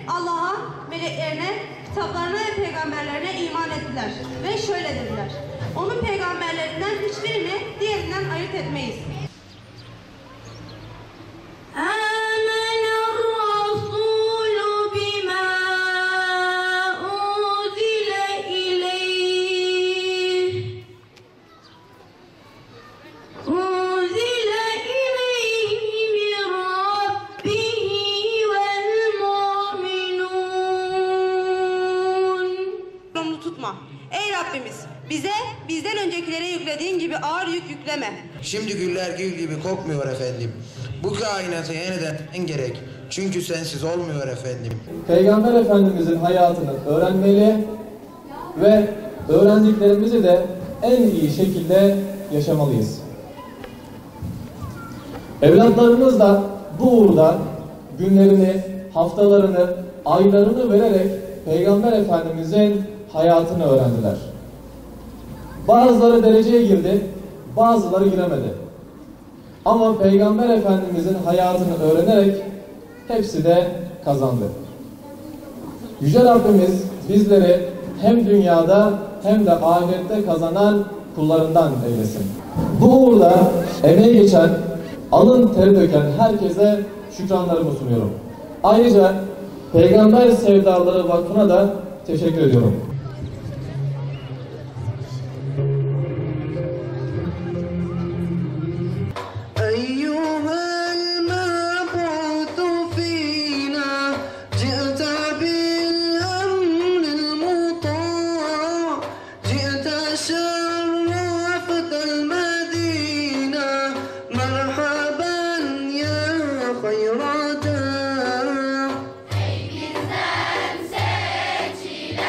Allah'a, meleklerine, kitaplarına ve peygamberlerine iman ettiler. Ve şöyle dediler: onun peygamberlerinden hiçbirini diğerinden ayırt etmeyiz. Tutma. Ey Rabbimiz, bize bizden öncekilere yüklediğin gibi ağır yük yükleme. Şimdi güller gül gibi kokmuyor efendim. Bu kainatı yeniden en gerek. Çünkü sensiz olmuyor efendim. Peygamber Efendimizin hayatını öğrenmeli ve öğrendiklerimizi de en iyi şekilde yaşamalıyız. Evlatlarımız da bu uğurda günlerini, haftalarını, aylarını vererek Peygamber Efendimizin hayatını öğrendiler. Bazıları dereceye girdi, bazıları giremedi. Ama Peygamber Efendimizin hayatını öğrenerek hepsi de kazandı. Yüce Rabbimiz bizleri hem dünyada hem de ahirette kazanan kullarından eylesin. Bu uğurda emeği geçen, alın teri döken herkese şükranlarımı sunuyorum. Ayrıca Peygamber Sevdaları Vakfı'na da teşekkür ediyorum. Bizden seçilene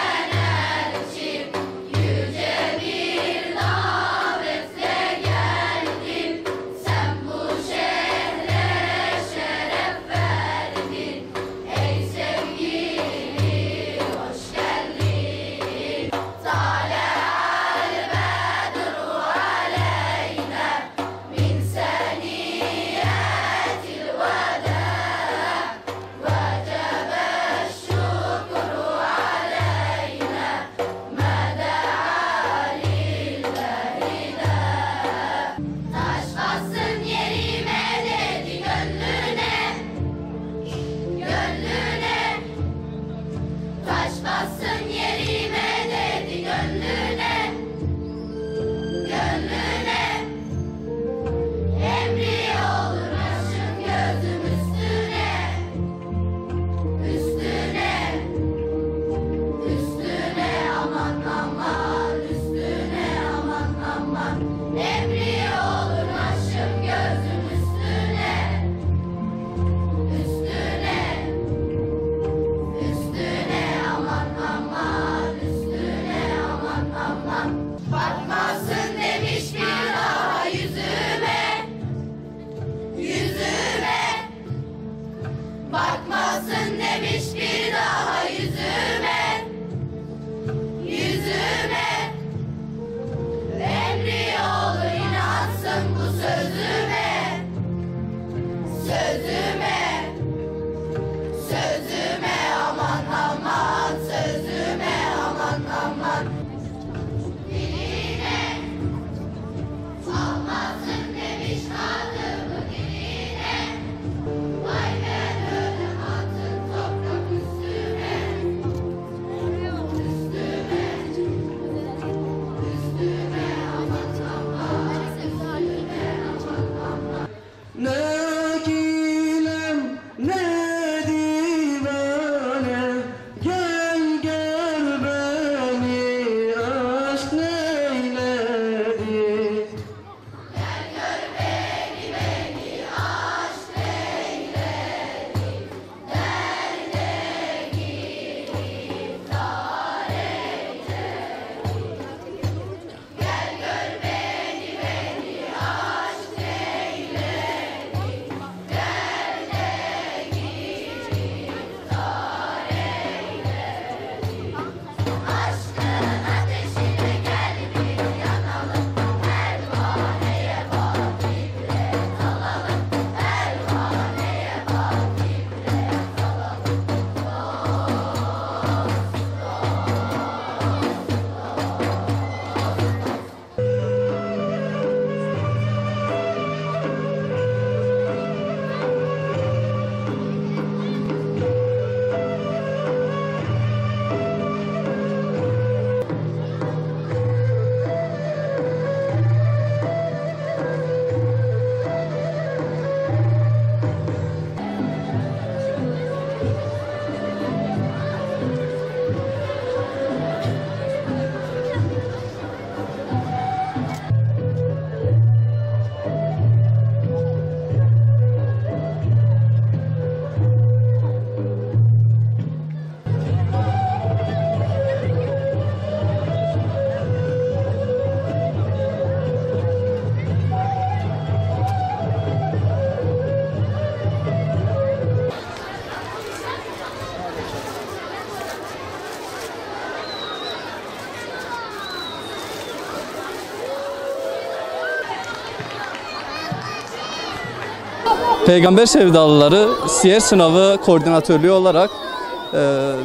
Peygamber sevdalıları siyer sınavı koordinatörlüğü olarak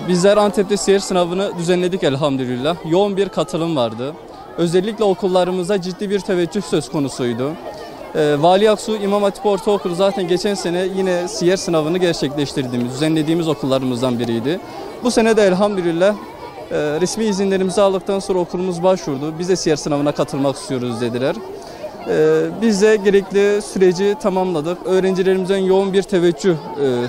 bizler Antep'te siyer sınavını düzenledik elhamdülillah. Yoğun bir katılım vardı. Özellikle okullarımıza ciddi bir teveccüh söz konusuydu. Vali Aksu İmam Hatip Ortaokulu zaten geçen sene yine siyer sınavını gerçekleştirdiğimiz, düzenlediğimiz okullarımızdan biriydi. Bu sene de elhamdülillah resmi izinlerimizi aldıktan sonra okulumuz başvurdu. Biz de siyer sınavına katılmak istiyoruz dediler. Biz de gerekli süreci tamamladık. Öğrencilerimizden yoğun bir teveccüh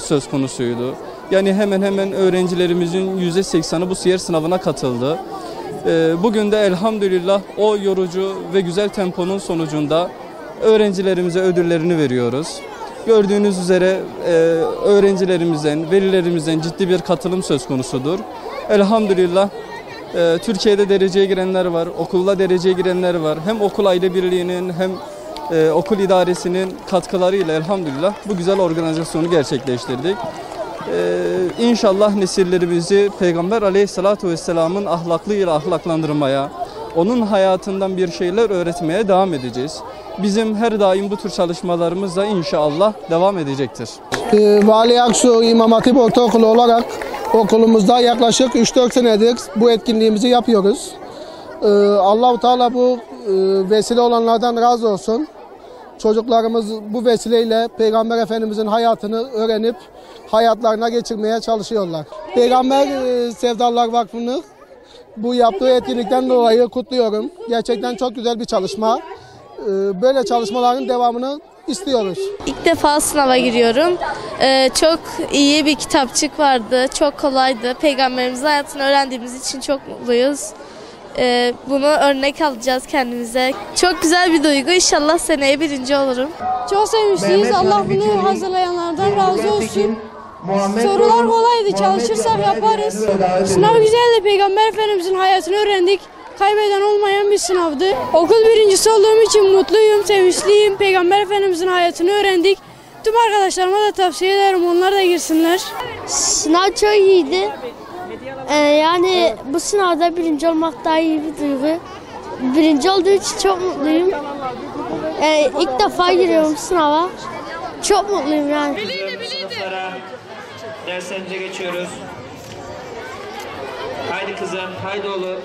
söz konusuydu. Yani hemen hemen öğrencilerimizin %80'i bu siyer sınavına katıldı. Bugün de elhamdülillah o yorucu ve güzel temponun sonucunda öğrencilerimize ödüllerini veriyoruz. Gördüğünüz üzere öğrencilerimizden, velilerimizden ciddi bir katılım söz konusudur. Elhamdülillah Türkiye'de dereceye girenler var, okulda dereceye girenler var. Hem okul aile birliğinin hem okul idaresinin katkılarıyla elhamdülillah bu güzel organizasyonu gerçekleştirdik. İnşallah nesillerimizi Peygamber Aleyhisselatü Vesselam'ın ahlaklığıyla ahlaklandırmaya, onun hayatından bir şeyler öğretmeye devam edeceğiz. Bizim her daim bu tür çalışmalarımız da inşallah devam edecektir. Vali Aksu İmam Hatip Ortaokulu olarak okulumuzda yaklaşık 3-4 senedir bu etkinliğimizi yapıyoruz. Allah-u Teala bu vesile olanlardan razı olsun. Çocuklarımız bu vesileyle Peygamber Efendimizin hayatını öğrenip hayatlarına geçirmeye çalışıyorlar. Peygamber Sevdalılar Vakfı'nı bu yaptığı etkinlikten dolayı kutluyorum. Gerçekten çok güzel bir çalışma. Böyle çalışmaların devamını istiyoruz. İlk defa sınava giriyorum. Çok iyi bir kitapçık vardı. Çok kolaydı. Peygamberimizin hayatını öğrendiğimiz için çok mutluyuz. Bunu örnek alacağız kendimize. Çok güzel bir duygu. İnşallah seneye birinci olurum. Çok sevinçliyiz. Allah bunu hazırlayanlardan razı olsun. Sorular kolaydı. Çalışırsak yaparız. Sınav güzeldi. Peygamber Efendimizin hayatını öğrendik. Kaybeden olmayan bir sınavdı. Okul birincisi olduğum için mutluyum, sevinçliyim. Peygamber Efendimizin hayatını öğrendik. Tüm arkadaşlarıma da tavsiye ederim. Onlar da girsinler. Sınav çok iyiydi. Yani bu sınavda birinci olmak daha iyi bir duygu. Birinci olduğu için çok mutluyum. İlk defa giriyorum sınava. Çok mutluyum yani. Sınıflara, derslerimize geçiyoruz. Haydi kızım, haydi oğlum.